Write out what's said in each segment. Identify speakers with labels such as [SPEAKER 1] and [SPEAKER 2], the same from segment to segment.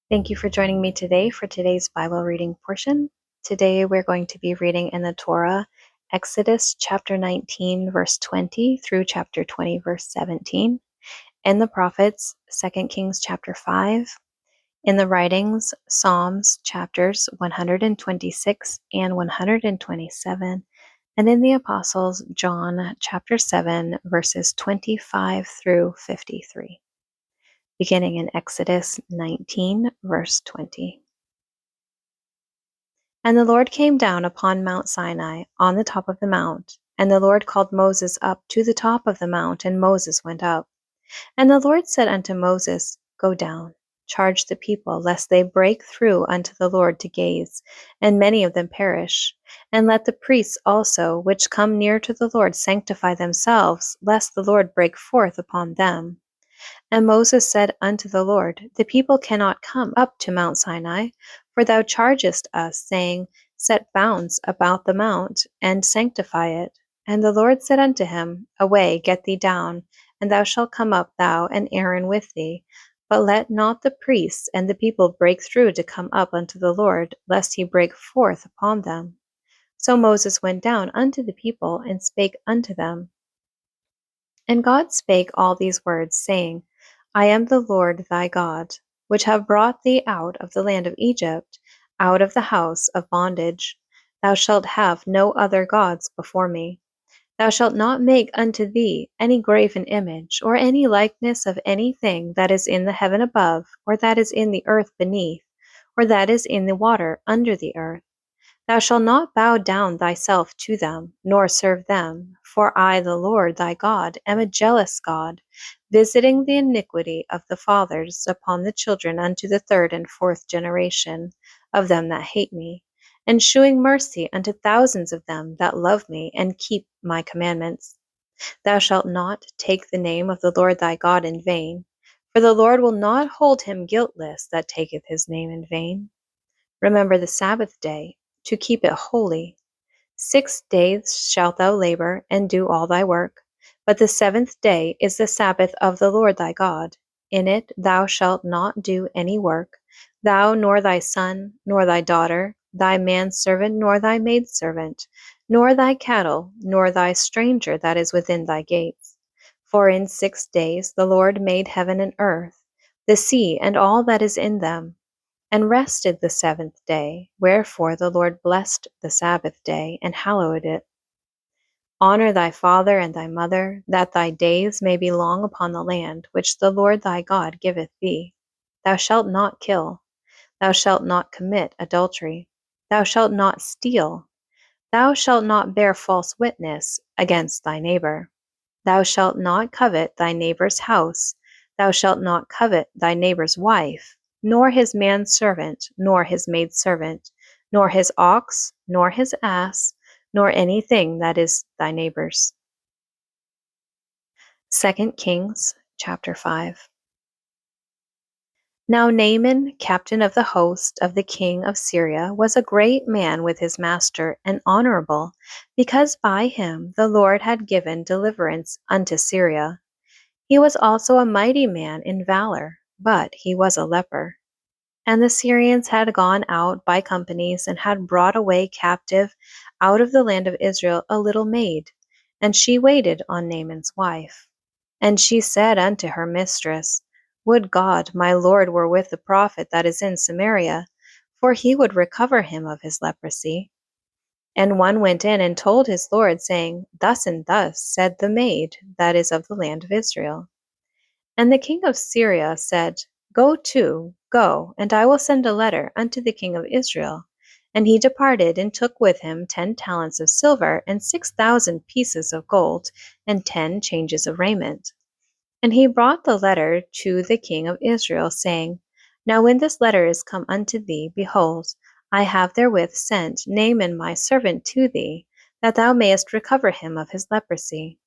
[SPEAKER 1] Thank you for joining me today for today's Bible reading portion. Today we're going to be reading in the Torah, Exodus chapter 19, verse 20 through chapter 20, verse 17. In the prophets, 2 Kings chapter 5. In the writings, Psalms chapters 126 and 127. And in the apostles, John chapter 7, verses 25 through 53. Beginning in Exodus 19, verse 20. And the Lord came down upon Mount Sinai, on the top of the mount. And the Lord called Moses up to the top of the mount, and Moses went up. And the Lord said unto Moses, Go down, charge the people, lest they break through unto the Lord to gaze, and many of them perish. And let the priests also, which come near to the Lord, sanctify themselves, lest the Lord break forth upon them. And Moses said unto the Lord, The people cannot come up to Mount Sinai, for thou chargest us, saying, Set bounds about the mount, and sanctify it. And the Lord said unto him, Away, get thee down, and thou shalt come up, thou and Aaron with thee. But let not the priests and the people break through to come up unto the Lord, lest he break forth upon them. So Moses went down unto the people, and spake unto them. And God spake all these words, saying, I am the Lord thy God, which have brought thee out of the land of Egypt, out of the house of bondage. Thou shalt have no other gods before me. Thou shalt not make unto thee any graven image, or any likeness of anything that is in the heaven above, or that is in the earth beneath, or that is in the water under the earth. Thou shalt not bow down thyself to them, nor serve them, for I, the Lord thy God, am a jealous God, visiting the iniquity of the fathers upon the children unto the third and fourth generation of them that hate me, and shewing mercy unto thousands of them that love me and keep my commandments. Thou shalt not take the name of the Lord thy God in vain, for the Lord will not hold him guiltless that taketh his name in vain. Remember the Sabbath day, to keep it holy. 6 days shalt thou labor, and do all thy work. But the seventh day is the Sabbath of the Lord thy God. In it thou shalt not do any work, thou, nor thy son, nor thy daughter, thy manservant, nor thy maidservant, nor thy cattle, nor thy stranger that is within thy gates. For in 6 days the Lord made heaven and earth, the sea, and all that is in them, and rested the seventh day. Wherefore the Lord blessed the Sabbath day, and hallowed it. Honor thy father and thy mother, that thy days may be long upon the land, which the Lord thy God giveth thee. Thou shalt not kill. Thou shalt not commit adultery. Thou shalt not steal. Thou shalt not bear false witness against thy neighbor. Thou shalt not covet thy neighbor's house. Thou shalt not covet thy neighbor's wife, nor his manservant, nor his maidservant, nor his ox, nor his ass, nor anything that is thy neighbor's. 2 Kings chapter 5. Now Naaman, captain of the host of the king of Syria, was a great man with his master, and honorable, because by him the Lord had given deliverance unto Syria. He was also a mighty man in valor, but he was a leper. And the Syrians had gone out by companies, and had brought away captive out of the land of Israel a little maid, and she waited on Naaman's wife. And she said unto her mistress, Would God my Lord were with the prophet that is in Samaria, for he would recover him of his leprosy. And one went in and told his Lord, saying, Thus and thus said the maid that is of the land of Israel. And the king of Syria said, Go, and I will send a letter unto the king of Israel. And he departed, and took with him 10 talents of silver, and 6,000 pieces of gold, and 10 changes of raiment. And he brought the letter to the king of Israel, saying, Now when this letter is come unto thee, behold, I have therewith sent Naaman my servant to thee, that thou mayest recover him of his leprosy.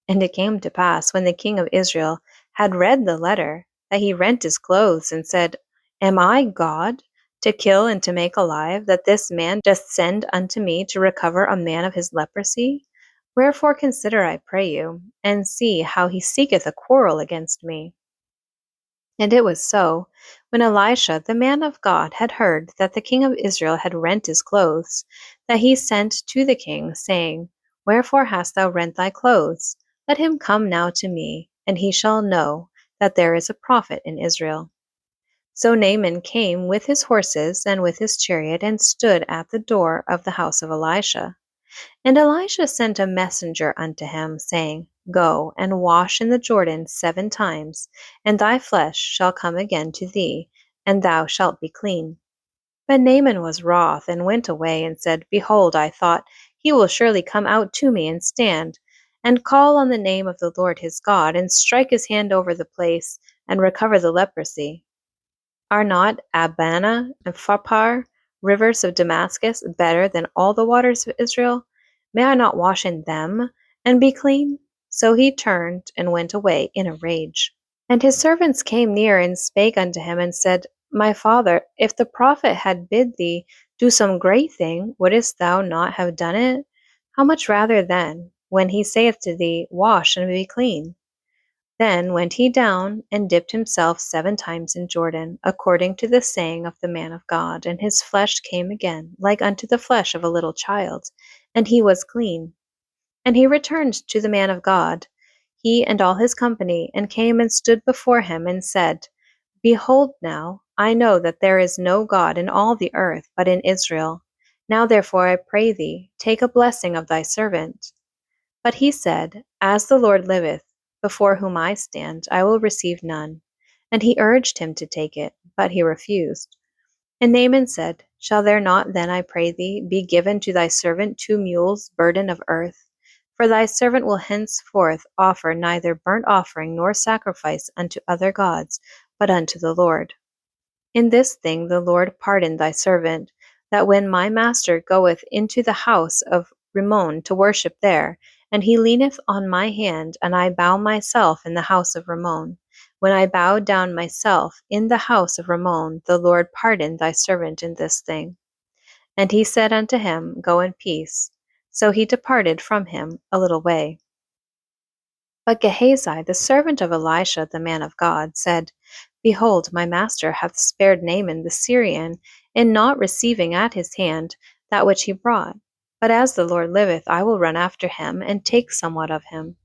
[SPEAKER 1] And it came to pass, when the king of Israel had read the letter, that he rent his clothes, and said, Am I God, to kill and to make alive, that this man doth send unto me to recover a man of his leprosy? Wherefore consider, I pray you, and see how he seeketh a quarrel against me. And it was so, When Elisha, the man of God, had heard that the king of Israel had rent his clothes, that he sent to the king, saying, Wherefore hast thou rent thy clothes? Let him come now to me, and he shall know that there is a prophet in Israel. So Naaman came with his horses and with his chariot, and stood at the door of the house of Elisha. And Elisha sent a messenger unto him, saying, Go and wash in the Jordan 7 times, and thy flesh shall come again to thee, and thou shalt be clean. But Naaman was wroth, and went away, and said, Behold, I thought, he will surely come out to me and stand, and call on the name of the Lord his God, and strike his hand over the place, and recover the leprosy. Are not Abana and Pharpar, rivers of Damascus, better than all the waters of Israel? May I not wash in them, and be clean? So he turned and went away in a rage. And his servants came near and spake unto him, and said, My father, if the prophet had bid thee do some great thing, wouldest thou not have done it? How much rather then, when he saith to thee, Wash and be clean? Then went he down, and dipped himself 7 times in Jordan, according to the saying of the man of God, and his flesh came again, like unto the flesh of a little child, and he was clean. And he returned to the man of God, he and all his company, and came and stood before him, and said, Behold now, I know that there is no God in all the earth but in Israel. Now therefore I pray thee, take a blessing of thy servant. But he said, As the Lord liveth, before whom I stand, I will receive none. And he urged him to take it, but he refused. And Naaman said, Shall there not then, I pray thee, be given to thy servant 2 mules burden of earth? For thy servant will henceforth offer neither burnt offering nor sacrifice unto other gods, but unto the Lord. In this thing the Lord pardon thy servant, that when my master goeth into the house of Rimmon to worship there, and he leaneth on my hand, and I bow myself in the house of Rimmon, when I bow down myself in the house of Rimmon, the Lord pardon thy servant in this thing. And he said unto him, Go in peace. So he departed from him a little way. But Gehazi, the servant of Elisha the man of God, said, Behold, my master hath spared Naaman the Syrian, in not receiving at his hand that which he brought. But as the Lord liveth, I will run after him, and take somewhat of him.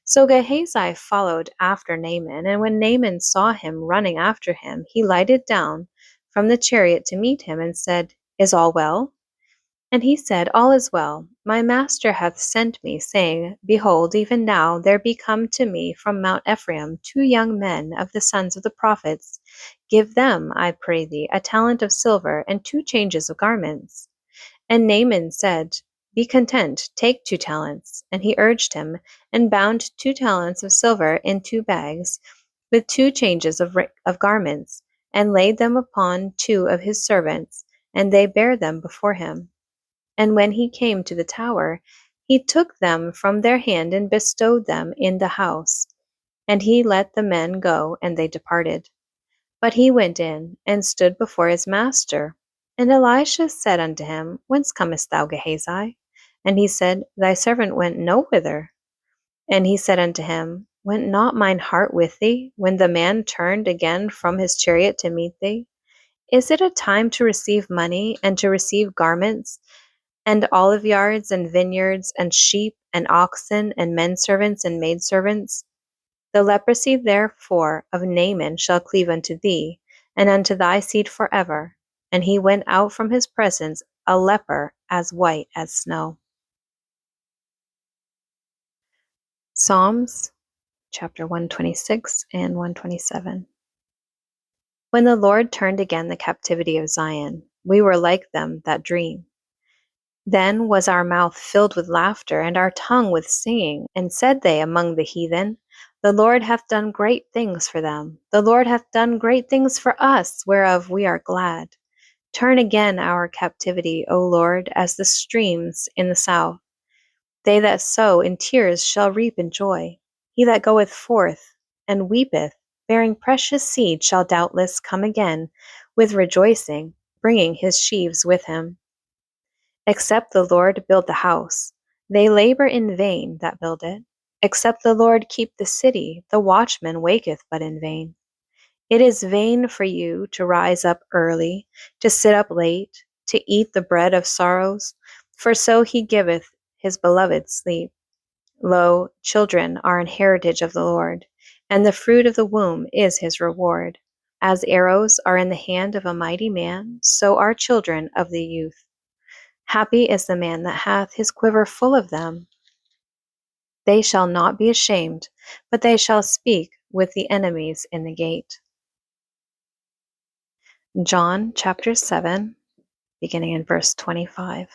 [SPEAKER 1] So Gehazi followed after Naaman, and when Naaman saw him running after him, he lighted down from the chariot to meet him, and said, Is all well? And he said, All is well. My master hath sent me, saying, Behold, even now there be come to me from Mount Ephraim 2 young men of the sons of the prophets. Give them, I pray thee, a talent of silver, and 2 changes of garments. And Naaman said, Be content, take 2 talents. And he urged him, and bound 2 talents of silver in 2 bags, with 2 changes of garments, and laid them upon 2 of his servants, and they bare them before him. And when he came to the tower, he took them from their hand and bestowed them in the house. And he let the men go, and they departed. But he went in, and stood before his master. And Elisha said unto him, Whence comest thou, Gehazi? And he said, Thy servant went no whither. And he said unto him, Went not mine heart with thee, when the man turned again from his chariot to meet thee? Is it a time to receive money, and to receive garments, and olive yards, and vineyards, and sheep, and oxen, and menservants, and maidservants? The leprosy therefore of Naaman shall cleave unto thee, and unto thy seed forever. And he went out from his presence a leper as white as snow. Psalms chapter 126 and 127. When the Lord turned again the captivity of Zion, we were like them that dream. Then was our mouth filled with laughter, and our tongue with singing. And said they among the heathen, The Lord hath done great things for them. The Lord hath done great things for us, whereof we are glad. Turn again our captivity, O Lord, as the streams in the south. They that sow in tears shall reap in joy. He that goeth forth and weepeth, bearing precious seed, shall doubtless come again with rejoicing, bringing his sheaves with him. Except the Lord build the house, they labor in vain that build it. Except the Lord keep the city, the watchman waketh but in vain. It is vain for you to rise up early, to sit up late, to eat the bread of sorrows, for so he giveth his beloved sleep. Lo, children are an heritage of the Lord, and the fruit of the womb is his reward. As arrows are in the hand of a mighty man, so are children of the youth. Happy is the man that hath his quiver full of them. They shall not be ashamed, but they shall speak with the enemies in the gate. John chapter 7, beginning in verse 25.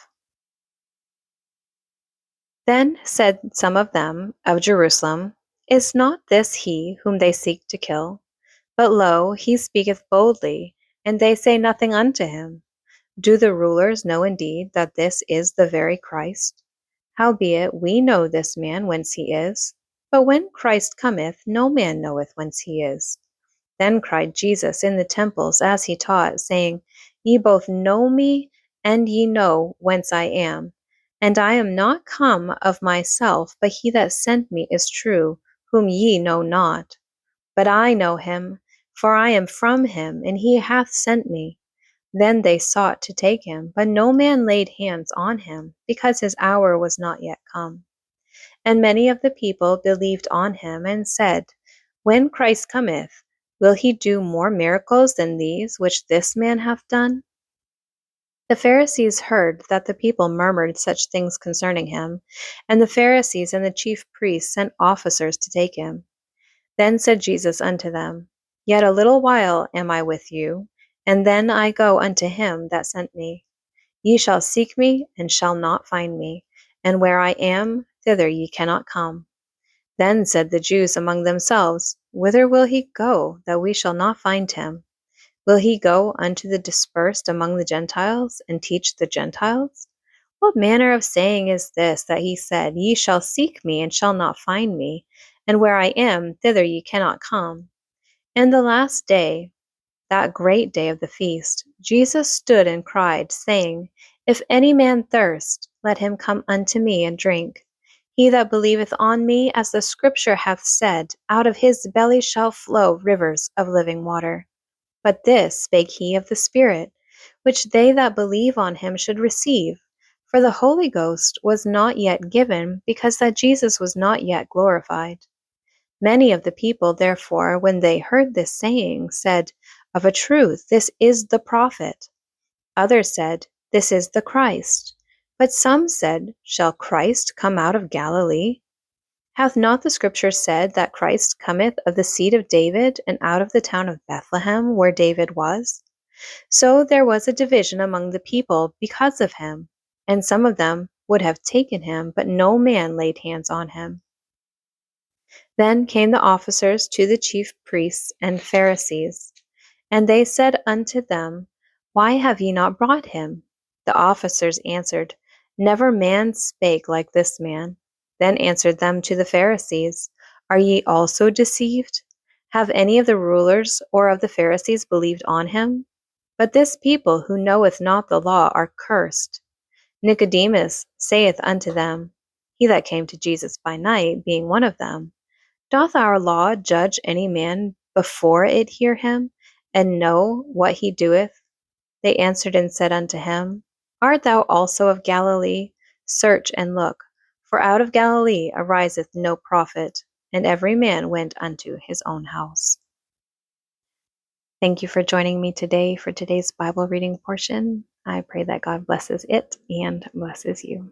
[SPEAKER 1] Then said some of them of Jerusalem, Is not this he whom they seek to kill? But lo, he speaketh boldly, and they say nothing unto him. Do the rulers know indeed that this is the very Christ? Howbeit we know this man whence he is, but when Christ cometh, no man knoweth whence he is. Then cried Jesus in the temples as he taught, saying, Ye both know me, and ye know whence I am. And I am not come of myself, but he that sent me is true, whom ye know not. But I know him, for I am from him, and he hath sent me. Then they sought to take him, but no man laid hands on him, because his hour was not yet come. And many of the people believed on him, and said, When Christ cometh, will he do more miracles than these which this man hath done? The Pharisees heard that the people murmured such things concerning him, and the Pharisees and the chief priests sent officers to take him. Then said Jesus unto them, Yet a little while am I with you, and then I go unto him that sent me. Ye shall seek me, and shall not find me, and where I am, thither ye cannot come. Then said the Jews among themselves, Whither will he go, that we shall not find him? Will he go unto the dispersed among the Gentiles, and teach the Gentiles? What manner of saying is this, that he said, Ye shall seek me, and shall not find me, and where I am, thither ye cannot come? And the last day, that great day of the feast, Jesus stood and cried, saying, If any man thirst, let him come unto me and drink. He that believeth on me, as the scripture hath said, out of his belly shall flow rivers of living water. But this spake he of the Spirit, which they that believe on him should receive. For the Holy Ghost was not yet given, because that Jesus was not yet glorified. Many of the people, therefore, when they heard this saying, said, Of a truth, this is the prophet. Others said, This is the Christ. But some said, Shall Christ come out of Galilee? Hath not the scripture said that Christ cometh of the seed of David, and out of the town of Bethlehem, where David was? So there was a division among the people because of him, and some of them would have taken him, but no man laid hands on him. Then came the officers to the chief priests and Pharisees, and they said unto them, Why have ye not brought him? The officers answered, Never man spake like this man. Then answered them to the Pharisees, Are ye also deceived? Have any of the rulers or of the Pharisees believed on him? But this people who knoweth not the law are cursed. Nicodemus saith unto them, he that came to Jesus by night, being one of them, Doth our law judge any man before it hear him, and know what he doeth? They answered and said unto him, Art thou also of Galilee? Search and look, for out of Galilee ariseth no prophet. And every man went unto his own house. Thank you for joining me today for today's Bible reading portion. I pray that God blesses it and blesses you.